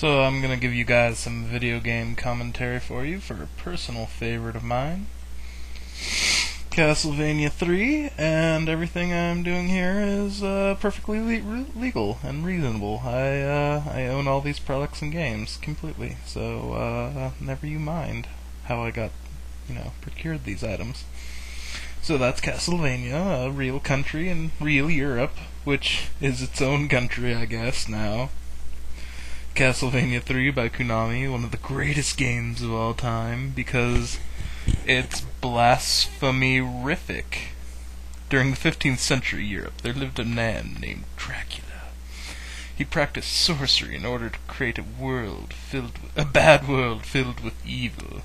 So I'm gonna give you guys some video game commentary for you for a personal favorite of mine, Castlevania 3, and everything I'm doing here is perfectly legal and reasonable. I own all these products and games completely, so never you mind how I got, procured these items. So that's Castlevania, a real country in real Europe, which is its own country, I guess, now. Castlevania 3 by Konami, one of the greatest games of all time, because it's blasphemy-rific. During the 15th century Europe, there lived a man named Dracula. He practiced sorcery in order to create a bad world filled with evil.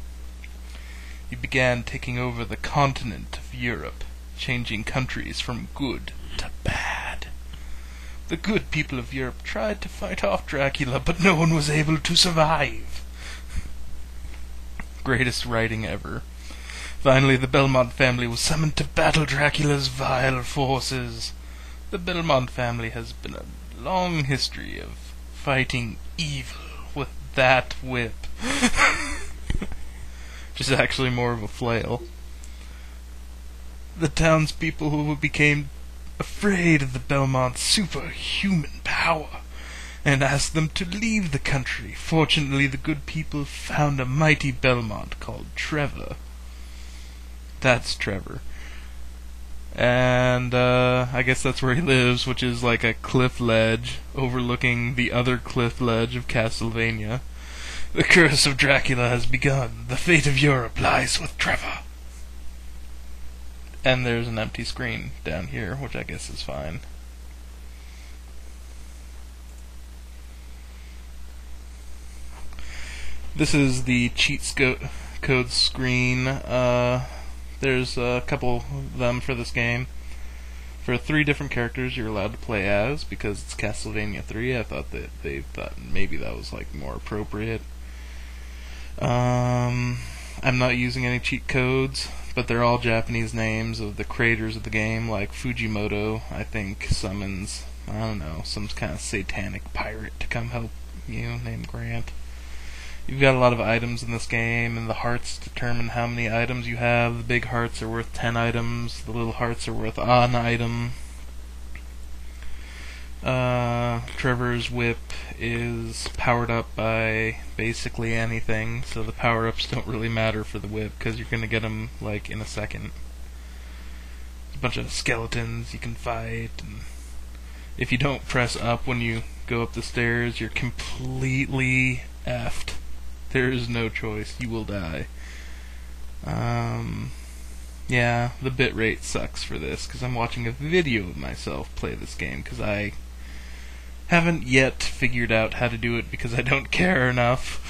He began taking over the continent of Europe, changing countries from good to bad. The good people of Europe tried to fight off Dracula, but no one was able to survive. Greatest writing ever. Finally, the Belmont family was summoned to battle Dracula's vile forces. The Belmont family has been a long history of fighting evil with that whip. Which is actually more of a flail. The townspeople who became afraid of the Belmont's superhuman power and asked them to leave the country. Fortunately, the good people found a mighty Belmont called Trevor. That's Trevor. And I guess that's where he lives, which is like a cliff ledge overlooking the other cliff ledge of Castlevania. The curse of Dracula has begun. The fate of Europe lies with Trevor. And there's an empty screen down here, which I guess is fine. This is the cheat code screen. There's a couple of them for this game. For 3 different characters you're allowed to play as, because it's Castlevania 3. I thought that they thought maybe that was more appropriate. I'm not using any cheat codes, but they're all Japanese names of the creators of the game, like Fujimoto, I think, summons, some kind of satanic pirate to come help you, named Grant. You've got a lot of items in this game, and the hearts determine how many items you have. The big hearts are worth 10 items, the little hearts are worth an item. Trevor's whip is powered up by basically anything, so the power-ups don't really matter for the whip, because you're going to get them, in a second. A bunch of skeletons you can fight, and if you don't press up when you go up the stairs, you're completely effed. There is no choice. You will die. Yeah, the bitrate sucks for this, because I'm watching a video of myself play this game, because I haven't yet figured out how to do it because I don't care enough.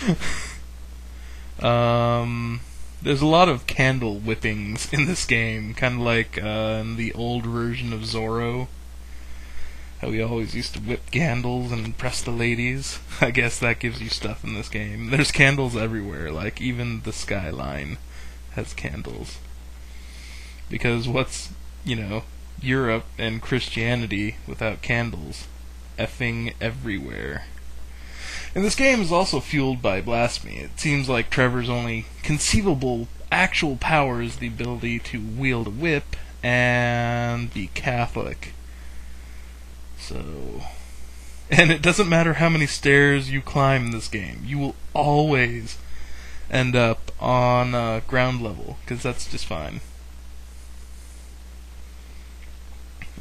There's a lot of candle whippings in this game, kind of like in the old version of Zorro. How we always used to whip candles and impress the ladies. I guess that gives you stuff in this game. There's candles everywhere, even the skyline has candles. Because what's, Europe and Christianity without candles? Effing everywhere. And this game is also fueled by blasphemy. It seems like Trevor's only conceivable actual power is the ability to wield a whip and be Catholic. So, and it doesn't matter how many stairs you climb in this game, you will always end up on ground level, because that's just fine.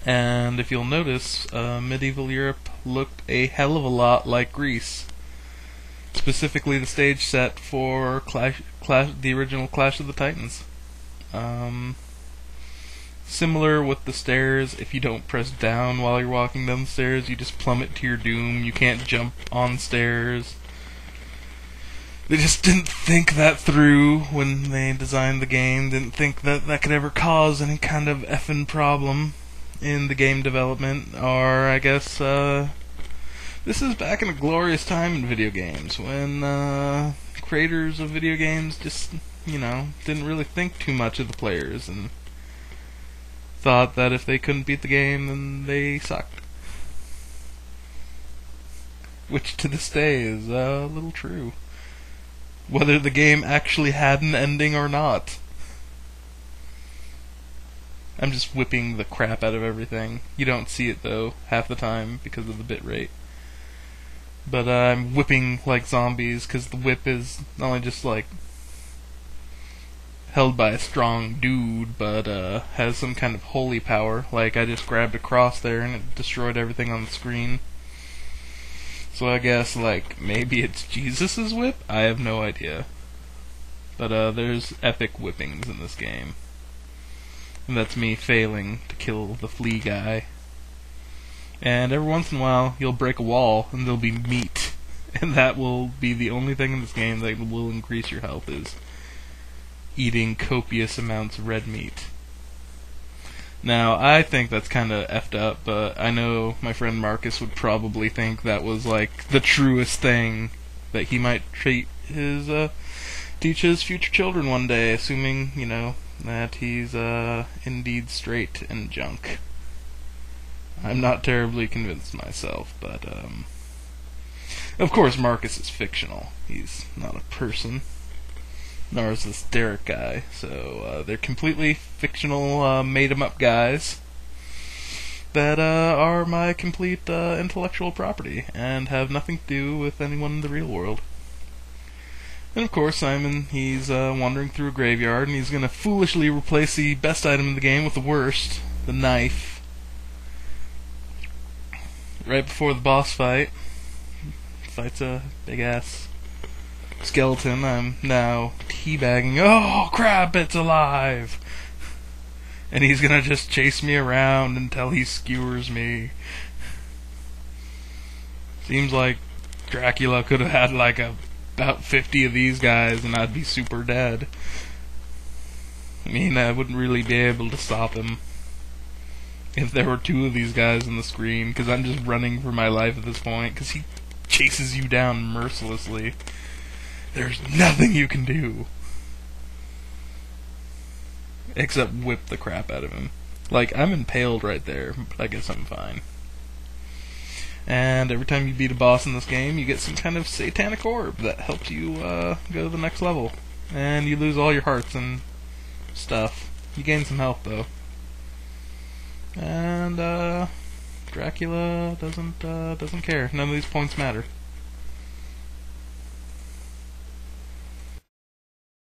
And if you'll notice, medieval Europe looked a hell of a lot like Greece. Specifically the stage set for the original Clash of the Titans. Similar with the stairs. If you don't press down while you're walking down the stairs, you just plummet to your doom. You can't jump on stairs. They just didn't think that through when they designed the game. Didn't think that that could ever cause any kind of effing problem in the game development. Or, I guess, this is back in a glorious time in video games, when creators of video games just, didn't really think too much of the players, and thought that if they couldn't beat the game, then they sucked. which to this day is a little true. Whether the game actually had an ending or not. I'm just whipping the crap out of everything. You don't see it though, half the time, because of the bitrate. But I'm whipping like zombies, because the whip is not only just like held by a strong dude, but has some kind of holy power. Like I just grabbed a cross there and it destroyed everything on the screen. So I guess like maybe it's Jesus's whip? I have no idea. But there's epic whippings in this game. And that's me failing to kill the flea guy. And every once in a while, you'll break a wall, and there'll be meat. And that will be the only thing in this game that will increase your health, is eating copious amounts of red meat. Now, I think that's kind of effed up, but I know my friend Marcus would probably think that was, like, the truest thing that he might teach his future children one day, assuming, you know, that he's indeed straight and junk. I'm not terribly convinced myself, but of course Marcus is fictional. He's not a person, nor is this Derek guy. So they're completely fictional, made-em-up guys that are my complete intellectual property and have nothing to do with anyone in the real world. And of course, Simon, he's wandering through a graveyard, and he's going to foolishly replace the best item in the game with the worst, the knife. Right before the boss fight, fights a big-ass skeleton. I'm now teabagging. Oh, crap, it's alive! And he's going to just chase me around until he skewers me. Seems like Dracula could have had, like, about 50 of these guys and I'd be super dead. I mean, I wouldn't really be able to stop him if there were 2 of these guys on the screen, because I'm just running for my life at this point, because he chases you down mercilessly. There's nothing you can do except whip the crap out of him. Like, I'm impaled right there, but I guess I'm fine. And every time you beat a boss in this game, you get some kind of satanic orb that helps you go to the next level. And you lose all your hearts and stuff. You gain some health, though. And Dracula doesn't care. None of these points matter.